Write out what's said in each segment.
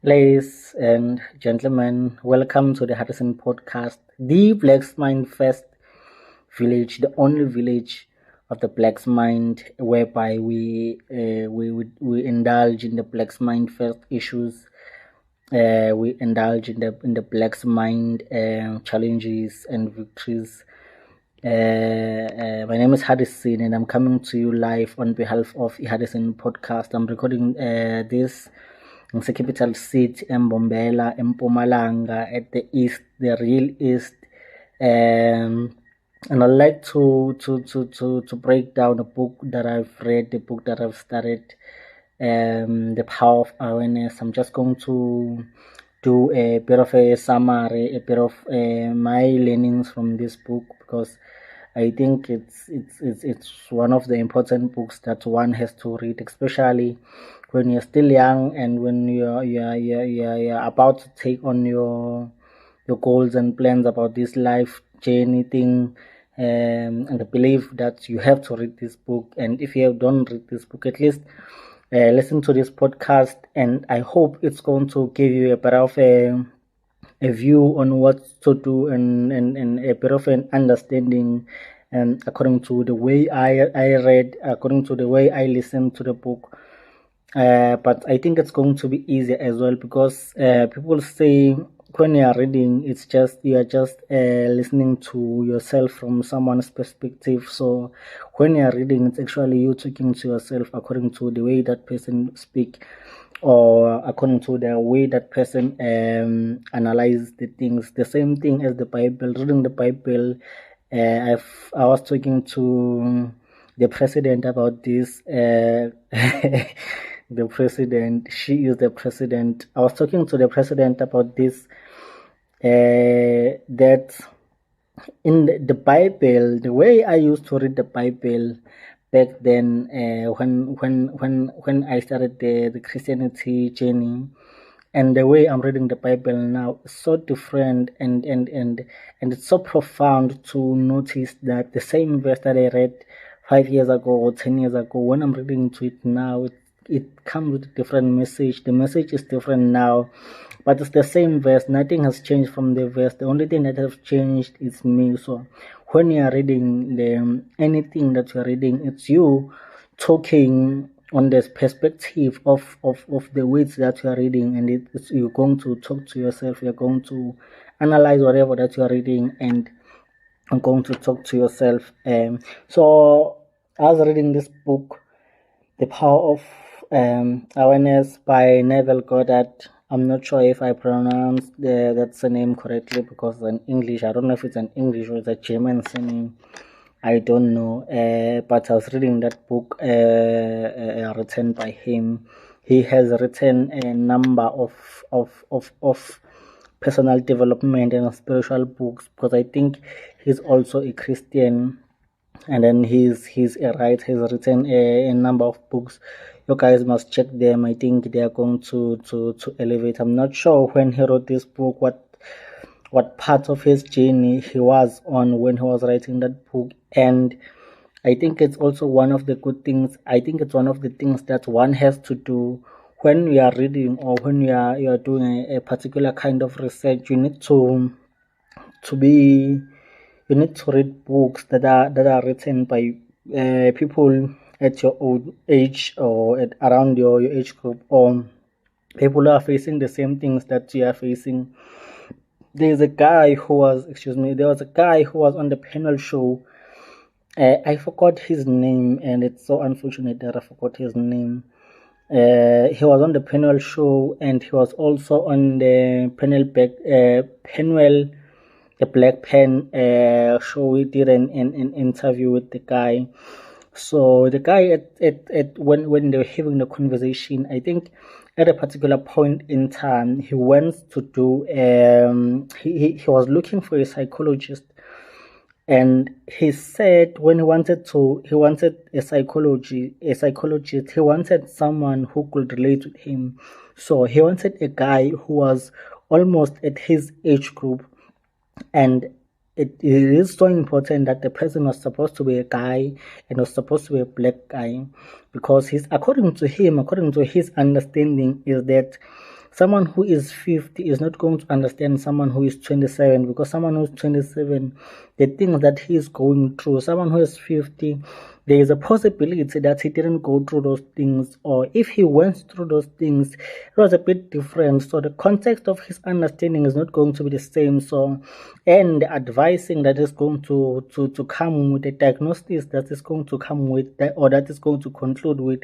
Ladies and gentlemen, welcome to the Hadison podcast, the Black's Mind First village, the only village of the Black's Mind, whereby we indulge in the Black's Mind First issues. We indulge in the Black's Mind challenges and victories. My name is Hadison, and I'm coming to you live on behalf of the Hadison podcast. I'm recording this in the capital city, Mbombela, Mpumalanga, at the east, the real east. And I'd like to break down a book that I've read, the book that I've started, The Power of Awareness. I'm just going to do a bit of a summary, a bit of my learnings from this book, because I think it's one of the important books that one has to read, especially when you're still young and when you're about to take on your goals and plans about this life journey thing. And I believe that you have to read this book, and if you don't read this book, at least listen to this podcast, and I hope it's going to give you a bit of a view on what to do and a bit of an understanding, and according to the way I read, according to the way I listened to the book. But I think it's going to be easier as well, because people say when you are reading, you are just listening to yourself from someone's perspective. So when you are reading, it's actually you talking to yourself according to the way that person speak, or according to the way that person analyze the things. The same thing as the Bible. Reading the Bible, I was talking to the president about this. The president, she is the president. I was talking to the president about this. That in the Bible, the way I used to read the Bible back then, when I started the Christianity journey, and the way I'm reading the Bible now is so different, and it's so profound to notice that the same verse that I read 5 years ago or 10 years ago, when I'm reading to it now, it comes with a different message. The message is different now, but it's the same verse. Nothing has changed from the verse. The only thing that has changed is me. So when you are reading anything that you are reading, it's you talking on this perspective of the words that you are reading, and you're going to talk to yourself. You're going to analyze whatever that you are reading, and I'm going to talk to yourself. So I was reading this book, The Power of Awareness by Neville Goddard. I'm not sure if I pronounced that's the name correctly, because it's in English. I don't know if it's an English or it's a German name. I don't know. But I was reading that book written by him. He has written a number of personal development and spiritual books, because I think he's also a Christian. And then he's a writer. He's written a number of books. You guys must check them. I think they are going to elevate. I'm not sure when he wrote this book what part of his journey he was on when he was writing that book. And I think it's also one of the good things. I think it's one of the things that one has to do when you are reading, or when you are doing a particular kind of research. You need to read books that are written by people at your own age, or around your age group, or people who are facing the same things that you are facing. There was a guy who was on the panel show. I forgot his name, and it's so unfortunate that I forgot his name. He was on the panel show, and he was also on the the Black Pen show. We did an interview with the guy. So the guy at when they were having the conversation, I think at a particular point in time, he went to do he was looking for a psychologist, and he said when he wanted a psychologist, he wanted someone who could relate with him. So he wanted a guy who was almost at his age group, and it is so important that the person was supposed to be a guy and was supposed to be a black guy, because according to his understanding is that Someone who is 50 is not going to understand someone who is 27, because someone who is 27, the things that he is going through, someone who is 50, there is a possibility that he didn't go through those things, or if he went through those things, it was a bit different. So the context of his understanding is not going to be the same. So, and the advising that is going to come with, the diagnosis that is going to come with that, or that is going to conclude with,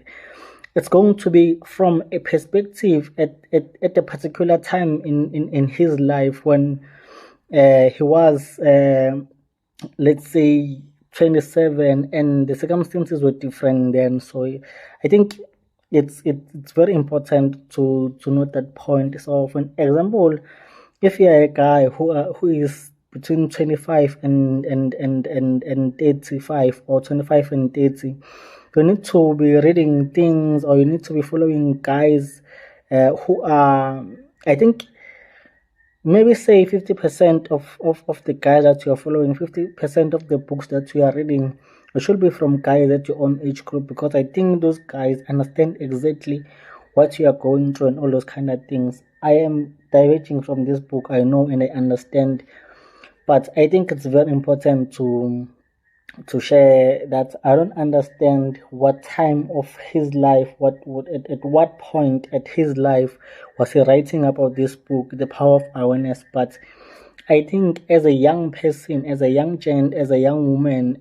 it's going to be from a perspective at a particular time in his life when he was, let's say, 27, and the circumstances were different then. So I think it's very important to note that point. So for example, if you're a guy who is between 25 and 35, or 25 and 30, you need to be reading things, or you need to be following guys who are, I think, maybe say 50% of the guys that you are following, 50% of the books that you are reading, it should be from guys at your own age group, because I think those guys understand exactly what you are going through and all those kind of things. I am diverging from this book, I know, and I understand, but I think it's very important to share that I don't understand what time of his life, at what point at his life was he writing about this book, The Power of Awareness. But I think as a young person, as a young gent, as a young woman,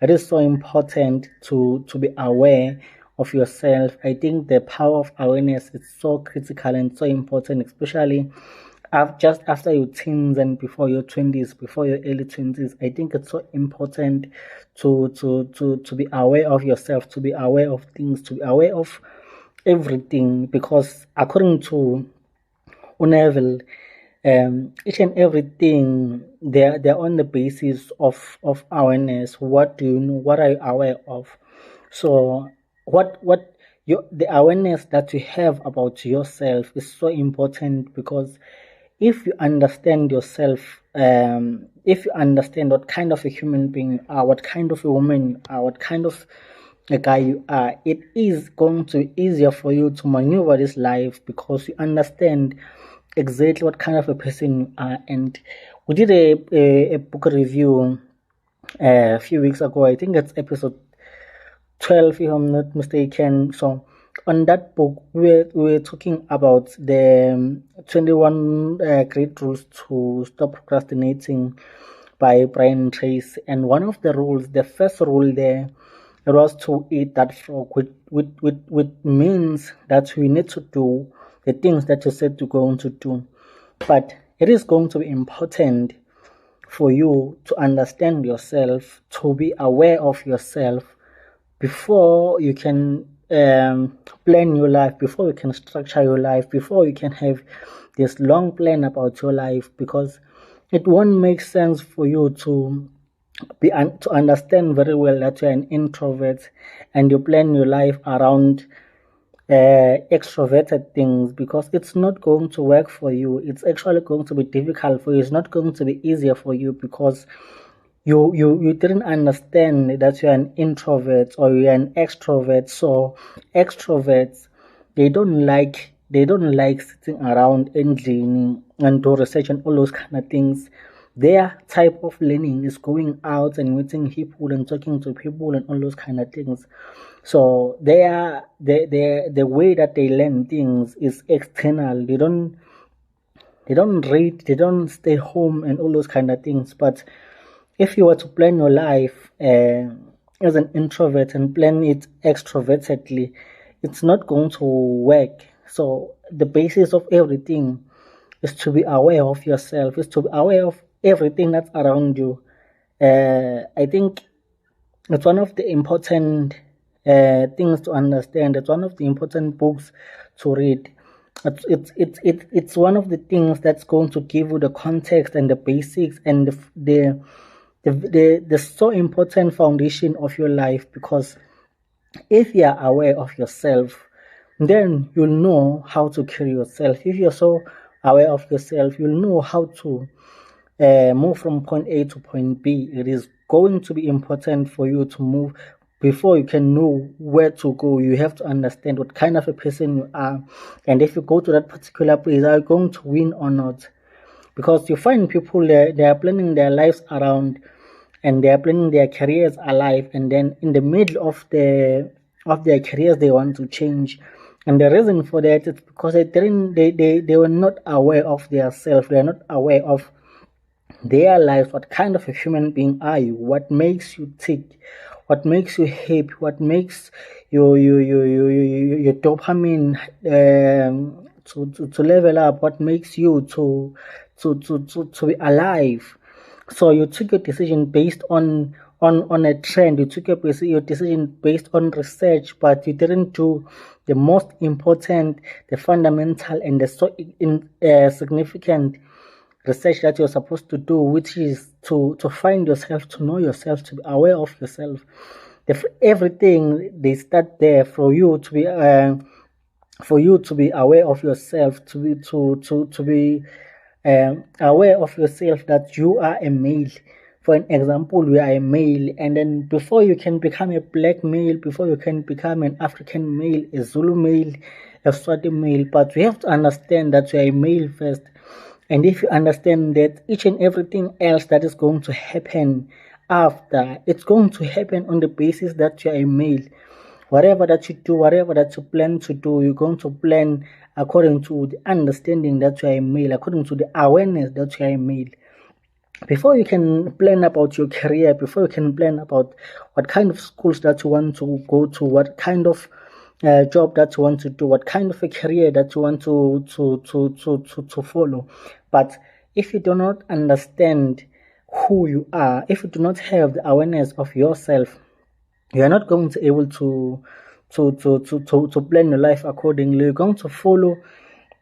it is so important to be aware of yourself. I think the power of awareness is so critical and so important, especially just after your teens and before your 20s, before your early 20s. I think it's so important to be aware of yourself, to be aware of things, to be aware of everything, because according to Neville, each and everything, they're on the basis of awareness. What do you know? What are you aware of? So the awareness that you have about yourself is so important, because if you understand yourself, if you understand what kind of a human being you are, what kind of a woman you are, what kind of a guy you are, it is going to be easier for you to maneuver this life, because you understand exactly what kind of a person you are. And we did a book review a few weeks ago. I think it's episode 12, if I'm not mistaken. So on that book, we were talking about the 21 great rules to stop procrastinating by Brian Tracy. And one of the rules, the first rule there, it was to eat that frog, which means that we need to do the things that you said you're going to do. But it is going to be important for you to understand yourself, to be aware of yourself, before you can plan your life, before you can structure your life, before you can have this long plan about your life, because it won't make sense for you to understand very well that you're an introvert and you plan your life around extroverted things, because it's not going to work for you. It's actually going to be difficult for you. It's not going to be easier for you, because you didn't understand that you're an introvert or you're an extrovert. So extroverts, they don't like sitting around and learning and do research and all those kind of things. Their type of learning is going out and meeting people and talking to people and all those kind of things. So the way that they learn things is external. They don't read, they don't stay home and all those kind of things. But if you were to plan your life as an introvert and plan it extrovertedly, it's not going to work. So the basis of everything is to be aware of yourself, is to be aware of everything that's around you. I think it's one of the important things to understand. It's one of the important books to read. It's one of the things that's going to give you the context and the basics and the so important foundation of your life, because if you are aware of yourself, then you'll know how to carry yourself. If you're so aware of yourself, you'll know how to move from point A to point B. It is going to be important for you to move before you can know where to go, you have to understand what kind of a person you are. And if you go to that particular place, are you going to win or not? Because you find people, they are planning their lives around, and they are planning their careers alive, and then in the middle of their careers they want to change. And the reason for that is because they were not aware of their self. They are not aware of their lives. What kind of a human being are you? What makes you tick? What makes you happy? What makes your dopamine to level up? What makes you to be alive? So you took your decision based on a trend. You took your decision based on research, but you didn't do the most important, the fundamental, and the significant research that you're supposed to do, which is to find yourself, to know yourself, to be aware of yourself. Everything they start there for you to be aware of yourself, to be aware of yourself that you are a male. For an example, you are a male, and then before you can become a black male, before you can become an African male, a Zulu male, a Swati male, but you have to understand that you are a male first. And if you understand that each and everything else that is going to happen after, it's going to happen on the basis that you are a male. Whatever that you do, whatever that you plan to do, you're going to plan according to the understanding that you are a male, according to the awareness that you are a male. Before you can plan about your career, before you can plan about what kind of schools that you want to go to, what kind of job that you want to do, what kind of a career that you want to follow. But if you do not understand who you are, if you do not have the awareness of yourself, you are not going to be able to plan your life accordingly. You're going to follow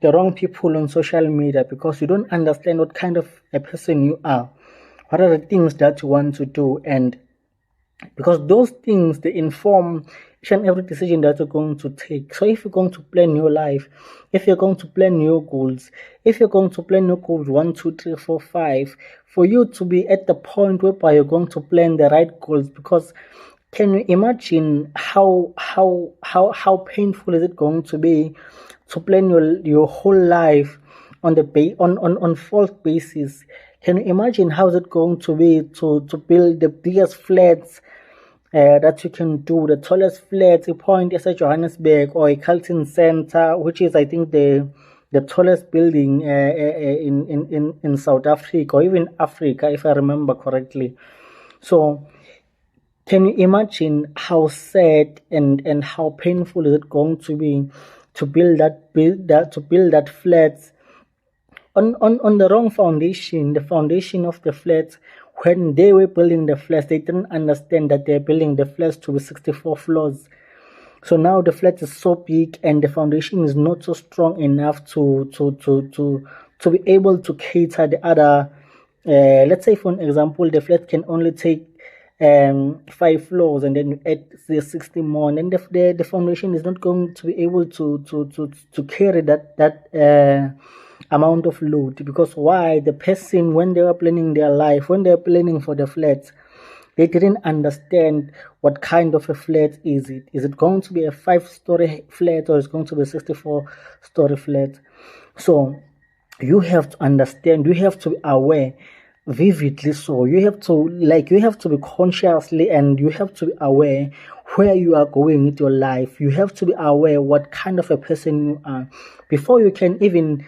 the wrong people on social media because you don't understand what kind of a person you are. What are the things that you want to do? And because those things, they inform each and every decision that you're going to take. So if you're going to plan your life, if you're going to plan your goals, if you're going to plan your goals 1, 2, 3, 4, 5, for you to be at the point whereby you're going to plan the right goals, because can you imagine how painful is it going to be to plan your whole life on false basis? Can you imagine how is it going to be to build the biggest flats that you can do, the tallest flats, a point as a Johannesburg or a Carlton Center, which is I think the tallest building in South Africa or even Africa, if I remember correctly. So can you imagine how sad and how painful is it going to be to build that flats on the wrong foundation, the foundation of the flats? When they were building the flats, they didn't understand that they're building the flats to be 64 floors. So now the flat is so big and the foundation is not so strong enough to be able to cater the other. Let's say, for an example, the flat can only take 5 floors, and then you add the 60 more, and then the foundation is not going to be able to carry that amount of load. Because why? The person, when they were planning their life, when they were planning for the flats, they didn't understand what kind of a flat is it. Is it going to be a 5-story flat or is it going to be a 64-story flat? So you have to understand, you have to be aware vividly. So you have to be consciously, and you have to be aware where you are going with your life. You have to be aware what kind of a person you are before you can even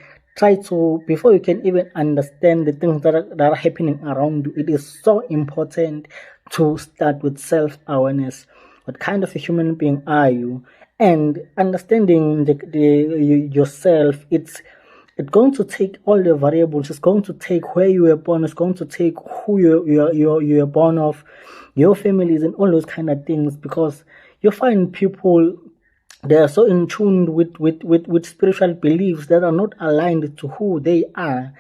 understand the things that are happening around you. It is so important to start with self-awareness. What kind of a human being are you? And understanding yourself, it's going to take all the variables. It's going to take where you were born. It's going to take who you were born of, your families, and all those kind of things. Because you find people, they are so in tune with spiritual beliefs that are not aligned to who they are,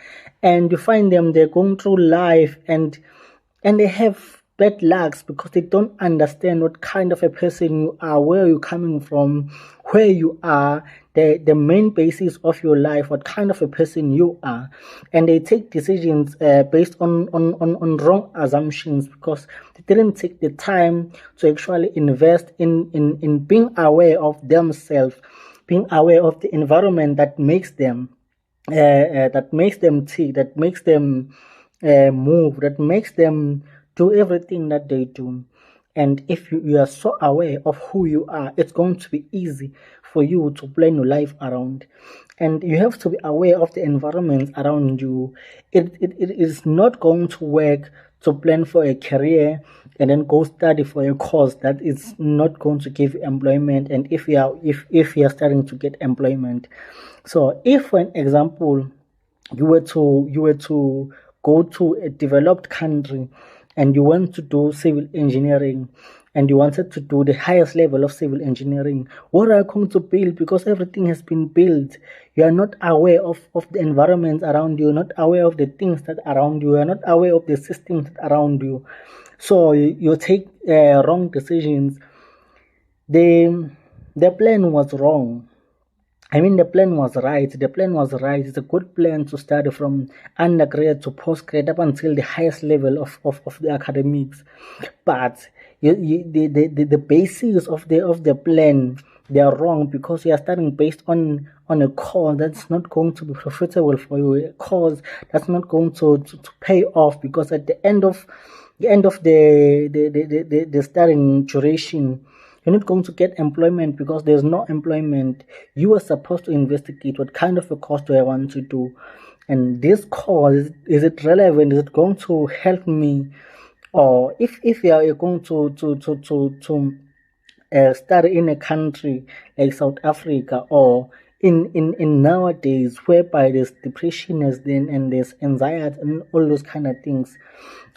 and you find them, they're going through life and they have bad lucks because they don't understand what kind of a person you are, where you're coming from, where you are, the main basis of your life, what kind of a person you are. And they take decisions based on wrong assumptions because they didn't take the time to actually invest in being aware of themselves, being aware of the environment that makes them tick, that makes them move, that makes them do everything that they do. And if you are so aware of who you are, it's going to be easy for you to plan your life around. And you have to be aware of the environment around you. It is not going to work to plan for a career and then go study for a course that is not going to give you employment. And if you are starting to get employment, so if, for an example, you were to go to a developed country and you want to do civil engineering and you wanted to do the highest level of civil engineering, what are you going to build? Because everything has been built. You are not aware of the environment around you, not aware of the things that are around you, you are not aware of the systems that are around you. So you take wrong decisions. The plan was wrong. I mean, the plan was right. The plan was right. It's a good plan to study from undergrad to postgrad up until the highest level of the academics. But the basis of the plan, they are wrong because you are studying based on a course that's not going to be profitable for you, a course that's not going to pay off, because at the end of the studying duration, you're not going to get employment because there's no employment. You are supposed to investigate what kind of a course do I want to do, and this course, is it relevant? Is it going to help me? Or if you are going to study in a country like South Africa, or in nowadays, whereby there's depression and there's anxiety and all those kind of things,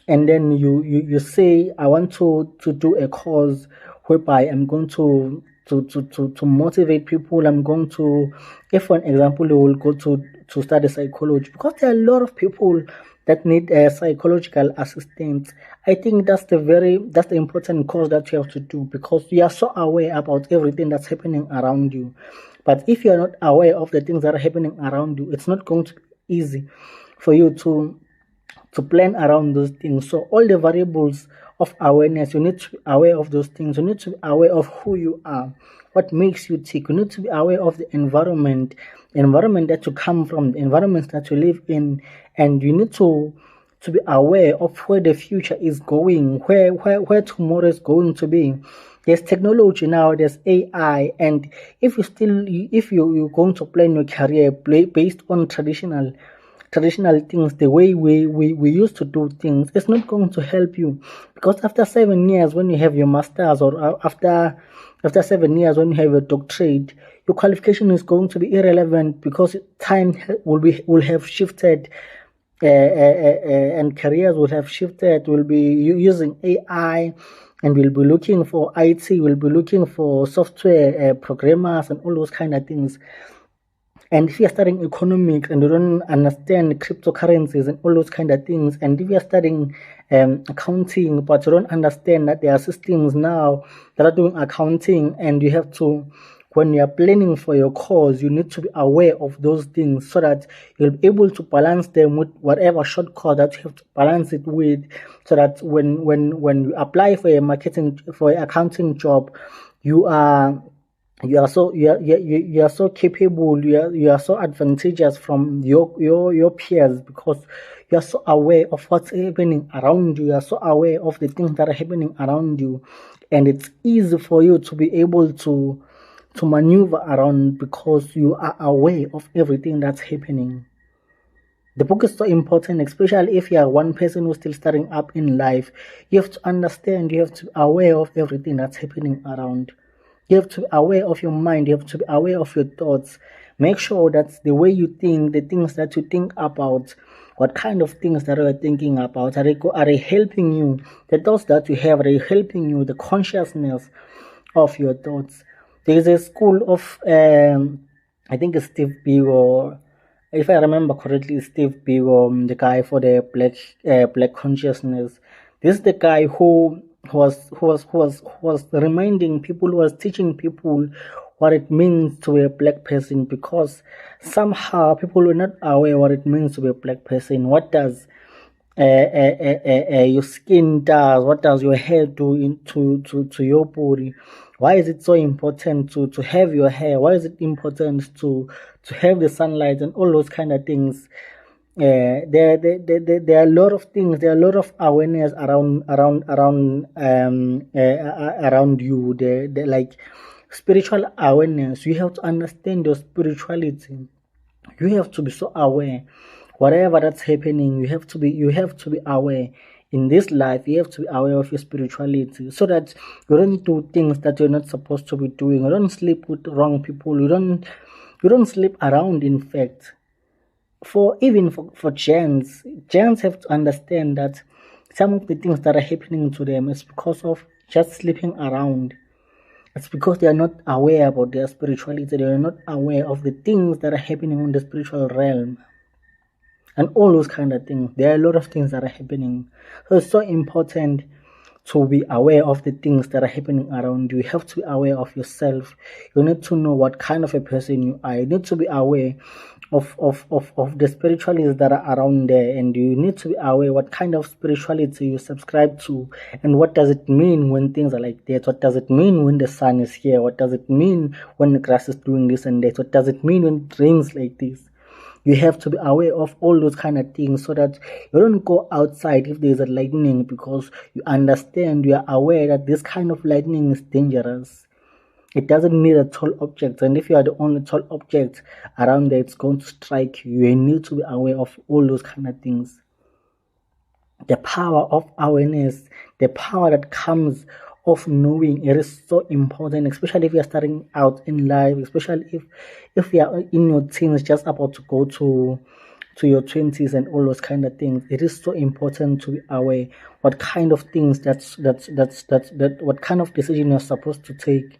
and then you say, I want to do a course whereby I'm going to motivate people. I'm going to, if for an example, you will go to study psychology, because there are a lot of people that need a psychological assistance. I think that's the important course that you have to do, because you are so aware about everything that's happening around you. But if you are not aware of the things that are happening around you, it's not going to be easy for you to plan around those things. So all the variables of awareness, you need to be aware of those things. You need to be aware of who you are, what makes you tick. You need to be aware of the environment that you come from, the environment that you live in, and you need to be aware of where the future is going, where tomorrow is going to be. There's technology now, there's AI, and if you're going to plan your career based on traditional things, the way we used to do things, it's not going to help you, because after 7 years, when you have your masters, or after 7 years when you have a doctorate, your qualification is going to be irrelevant, because time will have shifted, and careers will have shifted. We'll be using AI, and we'll be looking for IT, we'll be looking for software programmers and all those kind of things. And if you're studying economics and you don't understand cryptocurrencies and all those kind of things, and if you're studying accounting but you don't understand that there are systems now that are doing accounting, and you have to, when you're planning for your course, you need to be aware of those things so that you'll be able to balance them with whatever shortcut that you have to balance it with, so that when you apply for an accounting job, you are so capable, you are so advantageous from your peers, because you are so aware of what's happening around you. You are so aware of the things that are happening around you, and it's easy for you to be able to maneuver around, because you are aware of everything that's happening. The book is so important, especially if you are one person who's still starting up in life. You have to understand, you have to be aware of everything that's happening around. You have to be aware of your mind. You have to be aware of your thoughts. Make sure that the way you think, the things that you think about, what kind of things that you are thinking about, are they helping you? The thoughts that you have, are they helping you? The consciousness of your thoughts. There is a school of, I think it's Steve Biko. If I remember correctly, Steve Biko, the guy for the black consciousness. This is the guy who was reminding people, who was teaching people what it means to be a black person, because somehow people were not aware what it means to be a black person. What does your skin does? What does your hair do to your body? Why is it so important to have your hair? Why is it important to have the sunlight and all those kind of things? There are a lot of things. There are a lot of awareness around you. There like spiritual awareness. You have to understand your spirituality. You have to be so aware. Whatever that's happening, you have to be aware. In this life, you have to be aware of your spirituality, so that you don't do things that you're not supposed to be doing. You don't sleep with wrong people. You don't sleep around. In fact, for gents have to understand that some of the things that are happening to them is because of just sleeping around. It's because they are not aware about their spirituality. They are not aware of the things that are happening in the spiritual realm and all those kind of things. There are a lot of things that are happening. So it's so important to be aware of the things that are happening around you. You have to be aware of yourself. You need to know what kind of a person you are. You need to be aware of the spiritualities that are around there, and you need to be aware what kind of spirituality you subscribe to, and what does it mean when things are like that. What does it mean when the sun is here? What does it mean when the grass is doing this and that? What does it mean when it rains like this? You have to be aware of all those kind of things, so that you don't go outside if there's a lightning, because you understand, you are aware that this kind of lightning is dangerous. It doesn't need a tall object, and if you are the only tall object around there, it's going to strike you. You need to be aware of all those kind of things. The power of awareness, the power that comes of knowing, it is so important, especially if you are starting out in life, especially if you are in your teens, just about to go to your 20s and all those kind of things. It is so important to be aware what kind of things what kind of decision you're supposed to take,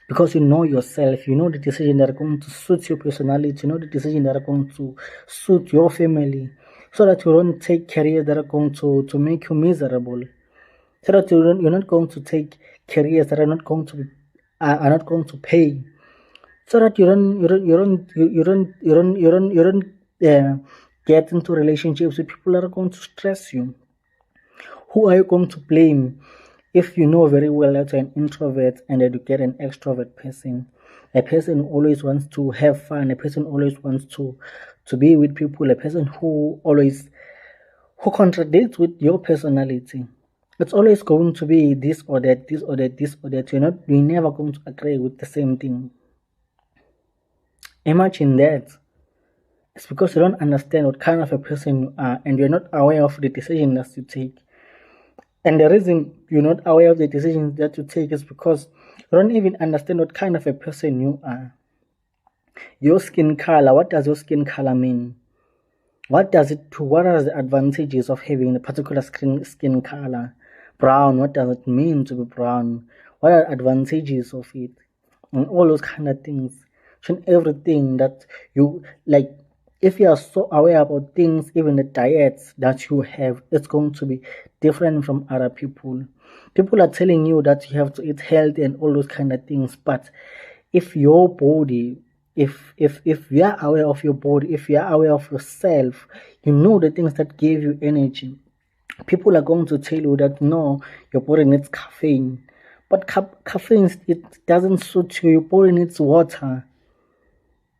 because you know yourself. You know the decision that are going to suit your personality. You know the decision that are going to suit your family, so that you don't take careers that are going to make you miserable. So that you're not going to take careers that are not going to pay. So that you don't get into relationships with people that are going to stress you. Who are you going to blame if you know very well that you're an introvert and that you get an extrovert person? A person who always wants to have fun, a person who always wants to be with people, a person who contradicts with your personality. It's always going to be this or that, this or that, this or that. You're never going to agree with the same thing. Imagine that. It's because you don't understand what kind of a person you are, and you're not aware of the decision that you take. And the reason you're not aware of the decisions that you take is because you don't even understand what kind of a person you are. Your skin color, what does your skin color mean? What are the advantages of having a particular skin color? Brown, what does it mean to be brown? What are the advantages of it? And all those kind of things. And everything that you like, if you are so aware about things, even the diets that you have, it's going to be different from other people. People are telling you that you have to eat healthy and all those kind of things, but if your body, if you are aware of your body, if you are aware of yourself, you know the things that give you energy. People are going to tell you that no, your body needs caffeine, but caffeine, it doesn't suit you. Your body needs water.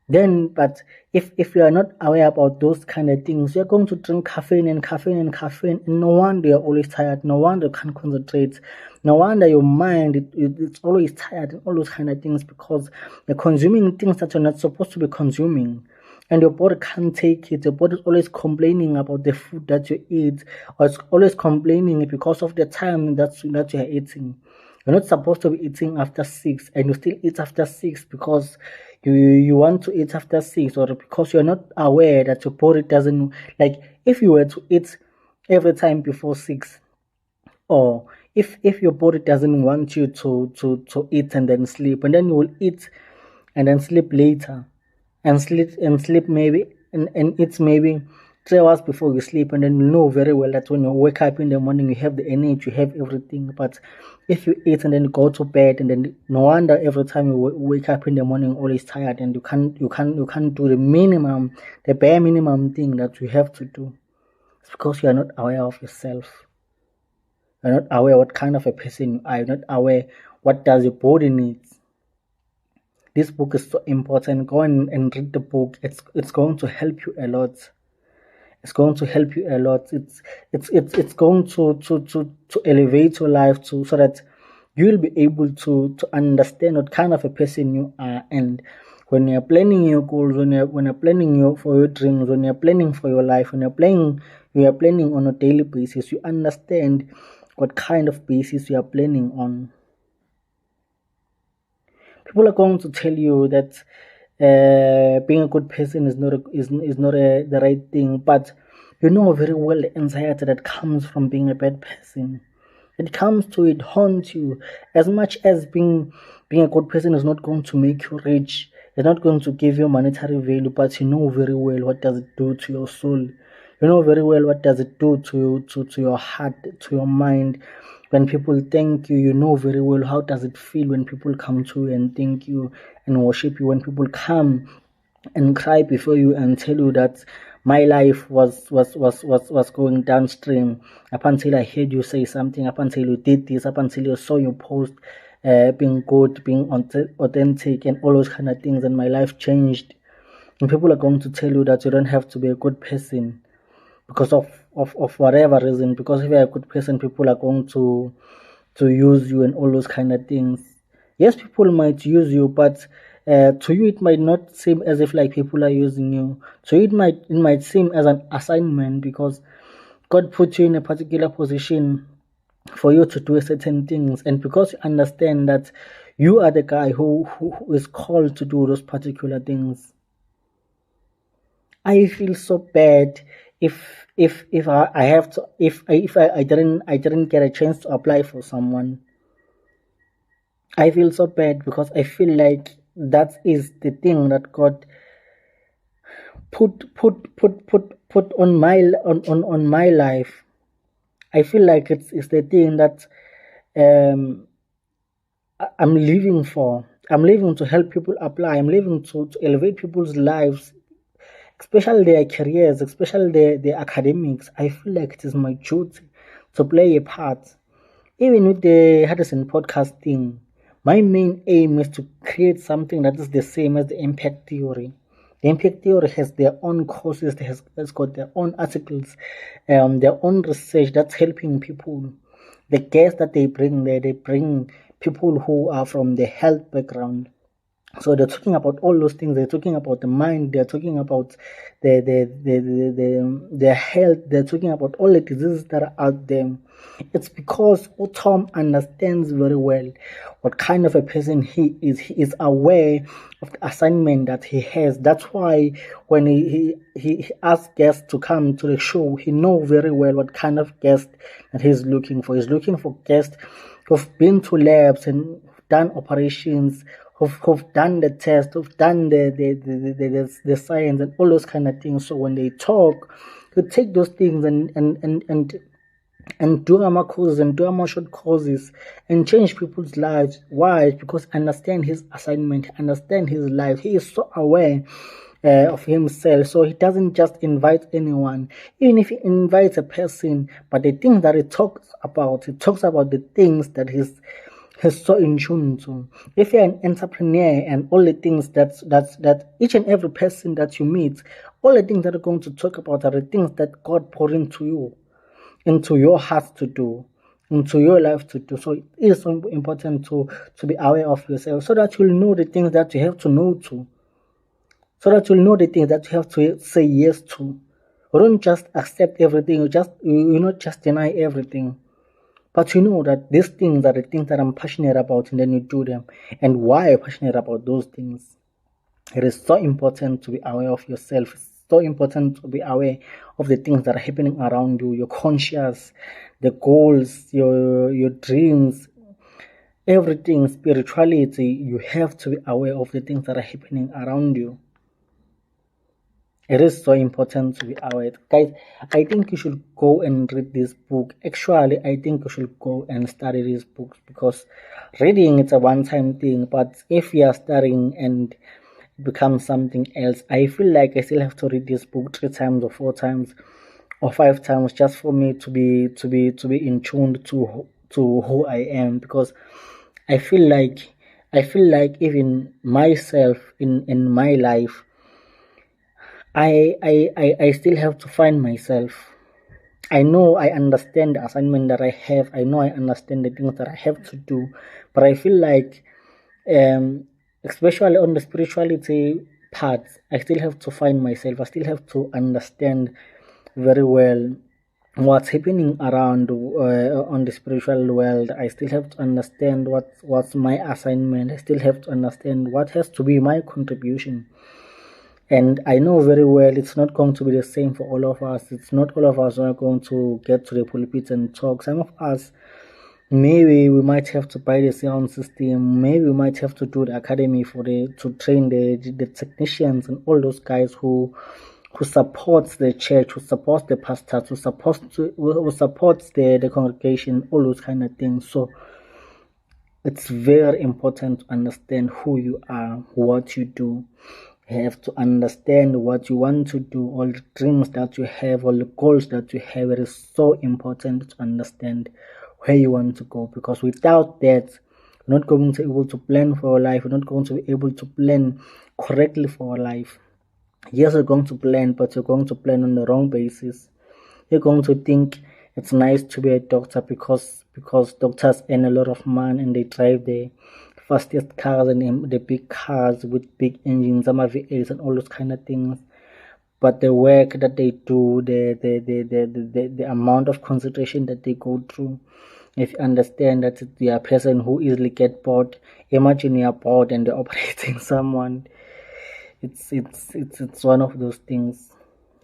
But if you are not aware about those kind of things, you're going to drink caffeine and caffeine and caffeine, and no wonder you're always tired. No wonder you can't concentrate. No wonder your mind it's always tired and all those kind of things, because you're consuming things that you're not supposed to be consuming. And your body can't take it. Your body is always complaining about the food that you eat, or it's always complaining because of the time that you are eating. You're not supposed to be eating after 6, and you still eat after 6 because you want to eat after 6, or because you're not aware that your body doesn't like. If you were to eat every time before 6, or if your body doesn't want you to eat and then sleep, and then you will eat and then sleep later, and sleep maybe and eat maybe 3 hours before you sleep, and then you know very well that when you wake up in the morning, you have the energy, you have everything. But if you eat and then go to bed, and then no wonder every time you wake up in the morning, always tired, and you can't do the minimum, the bare minimum thing that you have to do. It's because you are not aware of yourself. You're not aware what kind of a person you are. You're not aware what does your body needs. This book is so important. Go and read the book. It's going to help you a lot. It's going to help you a lot. It's going to elevate your life so that you'll be able to understand what kind of a person you are. And when you're planning your goals, when you're planning for your dreams, when you're planning for your life, when you are planning on a daily basis, you understand what kind of basis you are planning on. People are going to tell you that being a good person is not the right thing, but you know very well the anxiety that comes from being a bad person. It haunts you. As much as being a good person is not going to make you rich, it's not going to give you monetary value, but you know very well what does it do to your soul. You know very well what does it do to your heart, to your mind. When people thank you, you know very well how does it feel when people come to you and thank you and worship you. When people come and cry before you and tell you that my life was going downstream up until I heard you say something, up until you did this, up until you saw your post being good, being authentic, and all those kind of things, and my life changed. And people are going to tell you that you don't have to be a good person because of whatever reason. Because if you're a good person, people are going to use you and all those kind of things. Yes, people might use you, but to you it might not seem as if like people are using you. So it might seem as an assignment, because God put you in a particular position for you to do certain things, and because you understand that you are the guy who is called to do those particular things. I feel so bad if I have to if I didn't get a chance to apply for someone. I feel so bad because I feel like that is the thing that God put on my life. I feel like it's the thing that I'm living for. I'm living to help people apply. I'm living to elevate people's lives, especially their careers, especially their academics. I feel like it is my duty to play a part. Even with the Hadison podcast thing, my main aim is to create something that is the same as the impact theory. The impact theory has their own courses, has got their own articles, their own research that's helping people. The guests that they bring there, they bring people who are from the health background. So they're talking about all those things. They're talking about the mind. They're talking about the health. They're talking about all the diseases that are out there. It's because Tom understands very well what kind of a person he is. He is aware of the assignment that he has. That's why when he asks guests to come to the show, he knows very well what kind of guest that he's looking for. He's looking for guests who've been to labs and done operations, who've done the test, who've done the science and all those kind of things. So when they talk, you take those things and do more courses and do more short courses and change people's lives. Why? Because understand his assignment, understand his life. He is so aware of himself, so he doesn't just invite anyone. Even if he invites a person, but the things that he talks about the things that he's so in tune to. If you're an entrepreneur and all the things that each and every person that you meet, all the things that are going to talk about are the things that God poured into you, into your heart to do, into your life to do. So it is so important to be aware of yourself, so that you'll know the things that you have to know to, so that you'll know the things that you have to say yes to. You don't just accept everything. You not just deny everything. But you know that these things are the things that I'm passionate about, and then you do them. And why I'm passionate about those things. It is so important to be aware of yourself. It's so important to be aware of the things that are happening around you, your conscious, the goals, your dreams, everything, spirituality. You have to be aware of the things that are happening around you. It is so important to be aware. Guys, I think you should go and read this book. Actually, I think you should go and study these books, because reading it's a one-time thing, but if you are studying and it becomes something else, I feel like I still have to read this book 3 times or 4 times or 5 times just for me to be in tune to who I am, because I feel like even myself in my life, I still have to find myself. I know I understand the assignment that I have. I know I understand the things that I have to do, but I feel like, especially on the spirituality part, I still have to find myself. I still have to understand very well what's happening around on the spiritual world. I still have to understand what's my assignment. I still have to understand what has to be my contribution. And I know very well it's not going to be the same for all of us. It's not all of us who are going to get to the pulpit and talk. Some of us, maybe we might have to buy the sound system. Maybe we might have to do the academy to train the technicians and all those guys who supports the church, who supports the pastors, who supports the congregation, all those kind of things. So it's very important to understand who you are, what you do. You have to understand what you want to do, all the dreams that you have, all the goals that you have. It is so important to understand where you want to go, because without that, you're not going to be able to plan for your life. You're not going to be able to plan correctly for your life. Yes, you're going to plan, but you're going to plan on the wrong basis. You're going to think it's nice to be a doctor because doctors earn a lot of money and they drive the fastest cars and the big cars with big engines, some V8s and all those kind of things. But the work that they do, the amount of concentration that they go through, if you understand that they are a person who easily get bored, imagine you're bored and they're operating someone. It's one of those things.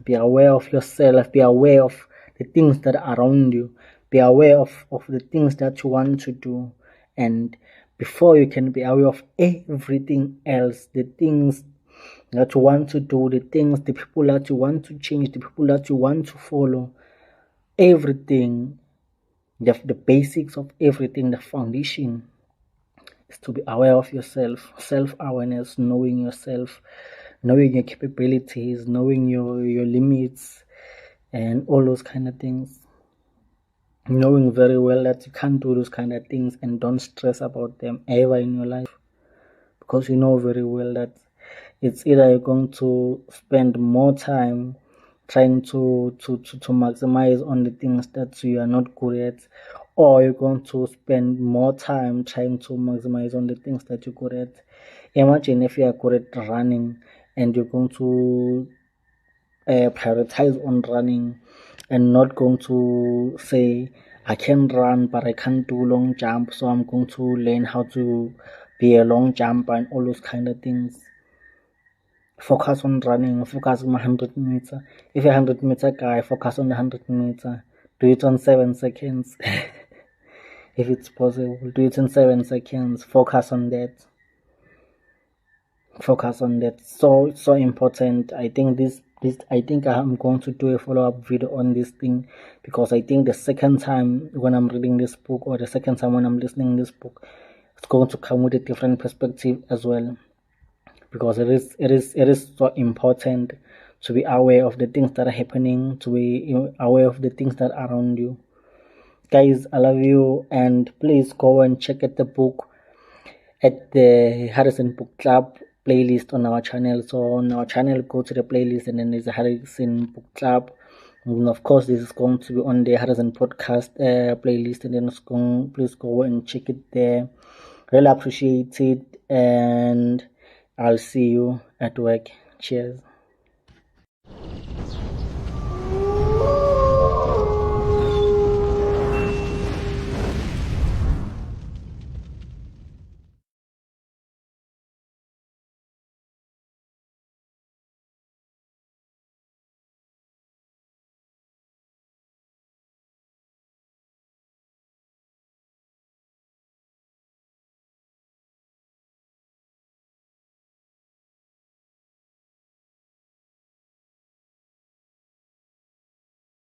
Be aware of yourself. Be aware of the things that are around you. Be aware of the things that you want to do. And before you can be aware of everything else, the things that you want to do, the people that you want to change, the people that you want to follow, everything, the basics of everything, the foundation is to be aware of yourself, self-awareness, knowing yourself, knowing your capabilities, knowing your limits, and all those kind of things. Knowing very well that you can't do those kind of things, and don't stress about them ever in your life, because you know very well that it's either you're going to spend more time trying to maximize on the things that you are not good at, or you're going to spend more time trying to maximize on the things that you're good at. Imagine if you are good at running and you're going to prioritize on running and not going to say, I can run but I can't do long jump, so I'm going to learn how to be a long jumper and all those kind of things. Focus on running, focus on 100 meter. If you're a 100-meter guy, focus on the 100 meter. Do it on 7 seconds. If it's possible, do it in 7 seconds. Focus on that. So it's so important. I think I think I'm going to do a follow-up video on this thing, because I think the second time when I'm reading this book, or the second time when I'm listening to this book, it's going to come with a different perspective as well, because it is so important to be aware of the things that are happening, to be aware of the things that are around you. Guys, I love you, and please go and check out the book at the Hadison Book Club playlist on our channel. So on our channel, go to the playlist, and then there's a Hadison Book Club. And of course, this is going to be on the Hadison Podcast playlist, and then please go and check it there. Really appreciate it, and I'll see you at work. Cheers.